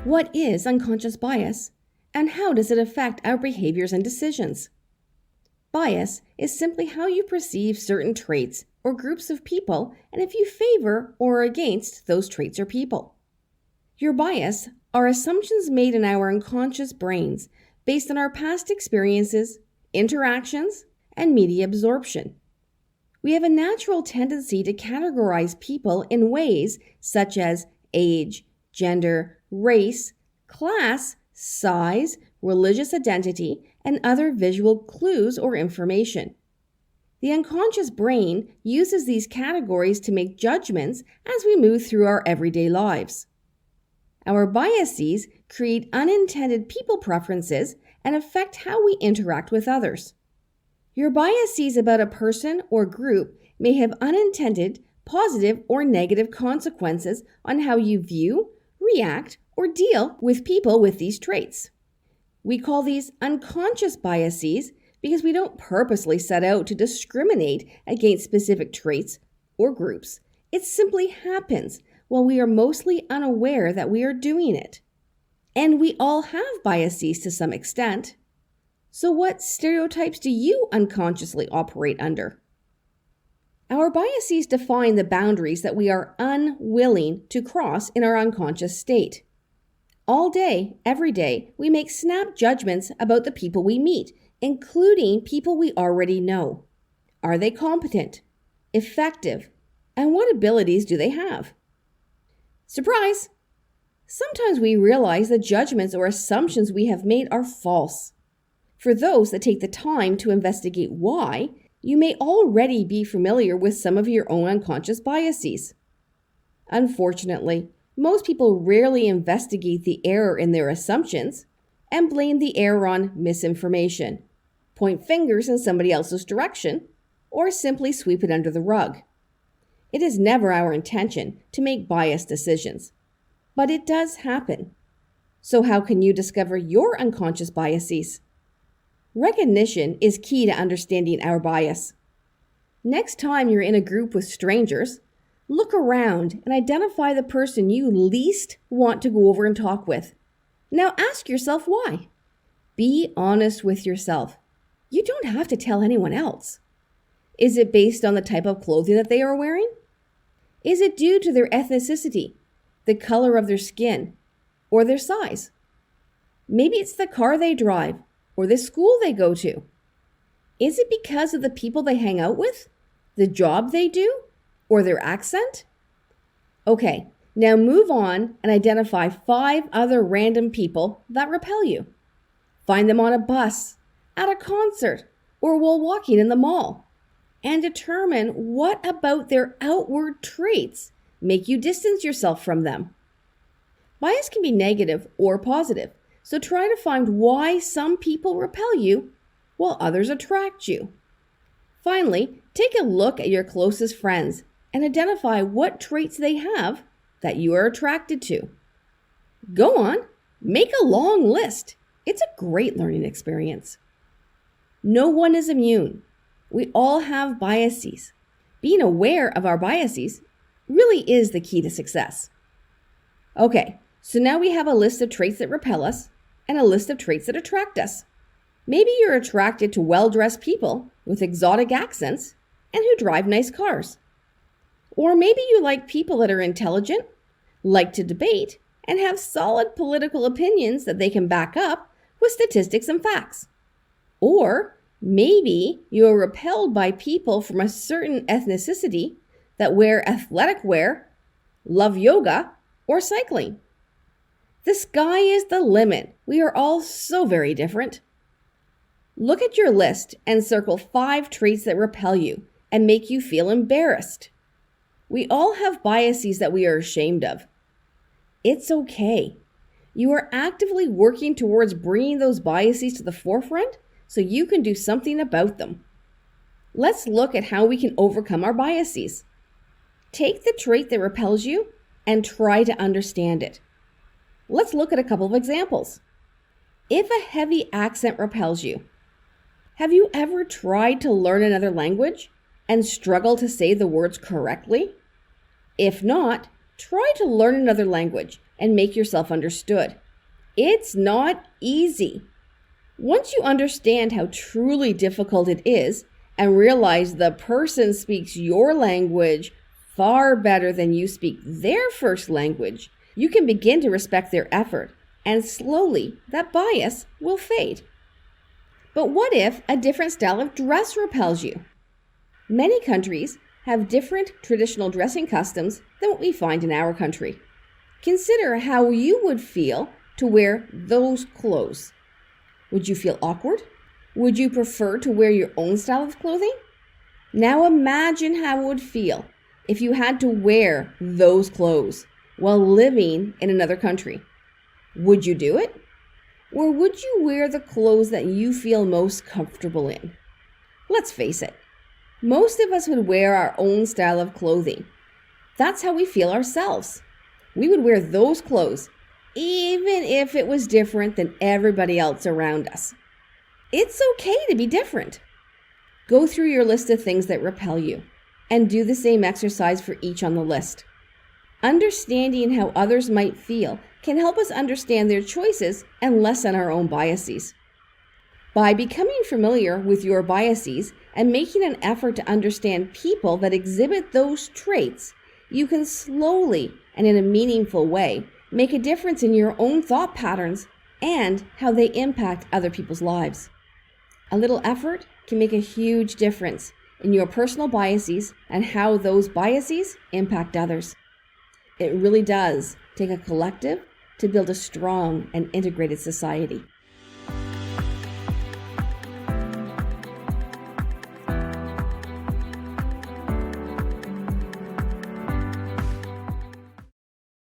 What is unconscious bias, and how does it affect our behaviors and decisions? Bias is simply how you perceive certain traits or groups of people and if you favor or are against those traits or people. Your bias are assumptions made in our unconscious brains based on our past experiences, interactions, and media absorption. We have a natural tendency to categorize people in ways such as age, gender, race, class, size, religious identity, and other visual clues or information. The unconscious brain uses these categories to make judgments as we move through our everyday lives. Our biases create unintended people preferences and affect how we interact with others. Your biases about a person or group may have unintended, positive, or negative consequences on how you view, react, or deal with people with these traits. We call these unconscious biases because we don't purposely set out to discriminate against specific traits or groups. It simply happens while we are mostly unaware that we are doing it. And we all have biases to some extent. So what stereotypes do you unconsciously operate under? Our biases define the boundaries that we are unwilling to cross in our unconscious state. All day, every day, we make snap judgments about the people we meet, including people we already know. Are they competent, effective, and what abilities do they have? Surprise! Sometimes we realize the judgments or assumptions we have made are false. For those that take the time to investigate why, you may already be familiar with some of your own unconscious biases. Unfortunately, most people rarely investigate the error in their assumptions and blame the error on misinformation, point fingers in somebody else's direction, or simply sweep it under the rug. It is never our intention to make biased decisions, but it does happen. So how can you discover your unconscious biases? Recognition is key to understanding our bias. Next time you're in a group with strangers, look around and identify the person you least want to go over and talk with. Now ask yourself why. Be honest with yourself. You don't have to tell anyone else. Is it based on the type of clothing that they are wearing? Is it due to their ethnicity, the color of their skin, or their size? Maybe it's the car they drive or the school they go to. Is it because of the people they hang out with, the job they do, or their accent? Okay, now move on and identify 5 other random people that repel you. Find them on a bus, at a concert, or while walking in the mall, and determine what about their outward traits make you distance yourself from them. Bias can be negative or positive, so try to find why some people repel you while others attract you. Finally, take a look at your closest friends and identify what traits they have that you are attracted to. Go on, make a long list. It's a great learning experience. No one is immune. We all have biases. Being aware of our biases really is the key to success. Okay, so now we have a list of traits that repel us and a list of traits that attract us. Maybe you're attracted to well-dressed people with exotic accents and who drive nice cars. Or maybe you like people that are intelligent, like to debate, and have solid political opinions that they can back up with statistics and facts. Or maybe you are repelled by people from a certain ethnicity that wear athletic wear, love yoga, or cycling. The sky is the limit. We are all so very different. Look at your list and circle 5 traits that repel you and make you feel embarrassed. We all have biases that we are ashamed of. It's okay. You are actively working towards bringing those biases to the forefront so you can do something about them. Let's look at how we can overcome our biases. Take the trait that repels you and try to understand it. Let's look at a couple of examples. If a heavy accent repels you, have you ever tried to learn another language and struggle to say the words correctly? If not, Try to learn another language and make yourself understood. It's not easy. Once you understand how truly difficult it is and realize the person speaks your language far better than you speak their first language, you can begin to respect their effort, and slowly that bias will fade. But what if a different style of dress repels you? Many countries have different traditional dressing customs than what we find in our country. Consider how you would feel to wear those clothes. Would you feel awkward? Would you prefer to wear your own style of clothing? Now imagine how it would feel if you had to wear those clothes while living in another country. Would you do it? Or would you wear the clothes that you feel most comfortable in? Let's face it, most of us would wear our own style of clothing. That's how we feel ourselves. We would wear those clothes, even if it was different than everybody else around us. It's okay to be different. Go through your list of things that repel you and do the same exercise for each on the list. Understanding how others might feel can help us understand their choices and lessen our own biases. By becoming familiar with your biases and making an effort to understand people that exhibit those traits, you can slowly and in a meaningful way make a difference in your own thought patterns and how they impact other people's lives. A little effort can make a huge difference in your personal biases and how those biases impact others. It really does take a collective to build a strong and integrated society.